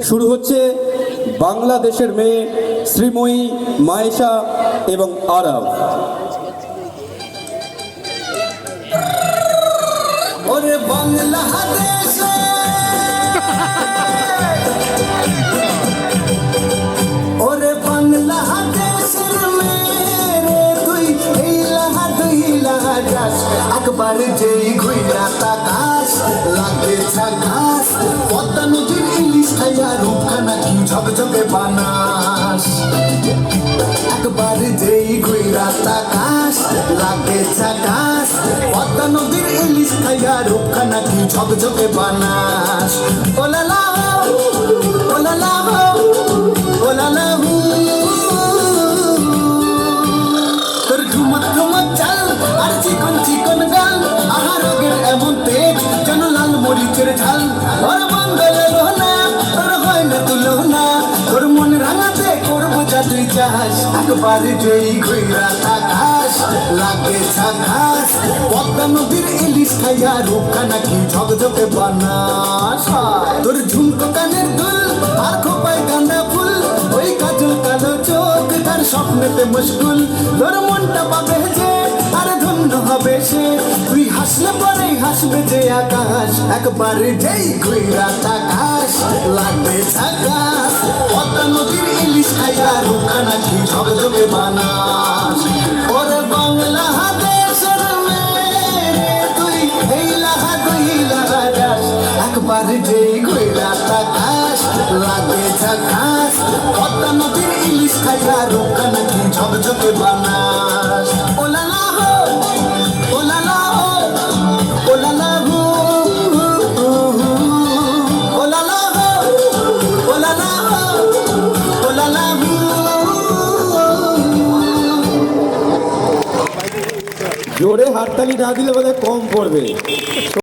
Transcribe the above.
শুরু হচ্ছে বাংলাদেশের মেয়ে শ্রীময়ী মায়েশা এবং আরাব। ওরে বাংলাদেশে ওরে বাংলাদেশের মেয়ে তুই যাস একবার যেই ঘুইরা তাকাস লাগে ঝাকাস পদ্মা নদীর ইলিশ খাইয়া রূপখানা কি ঝকঝকে বানাস একবার যেই ঘুইরা তাকাস লাগে ঝাকাস পদ্মা নদীর ইলিশ খাইয়া রূপখানা কি ঝকঝকে বানাস ওলালা ওলালা ওলালা তোর ঝুমক ঝুমক চাল আর চিকন চিকন গাল আহার রোগের এমন তেজ যেন লাল মরিচের ঝাল ওর বাঙ্গালে লোনা তোর হয় না তুলো না তোর মন রাঙাতে করবো যা তুই চাস একবার যেই ঘুইরা তাকাস লাগে ঝাকাস পদ্মা নদীর ইলিশ খাইয়া রূপখানা কি ঝকঝকে বানাস তোর ঝুমকো কানের দুল আর খোপায় গাঁদা ফুল ওই কাজল কালো চোখ তার স্বপ্নেতে মুশকুল তোর মনটা পাবে যে আর ধন্য হবে সে তুই হাসলে পরেই হাসবে যে আকাশ একবার যেই ঘুইরা তাকাস লাগবে ঝাকাস পদ্মা নদীর ইলিশ খাইয়া রূপখানা কি ঝকঝকে বানাস ওরে বাংলাদেশের মেয়ে তুই এই লাহা যাস একবার যেই ঘুইরা তাকাস লাগে ঝাকাস পদ্মা নদীর ইলিশ খাইয়া রূপখানা কি ঝকঝকে বানাস ওলালা হো ওলালা হো ওলালা হো ওলালা হো ওলালা হো ওলালা হো। জোরে হাততালি না দিলে বোধহয় কম পড়বে।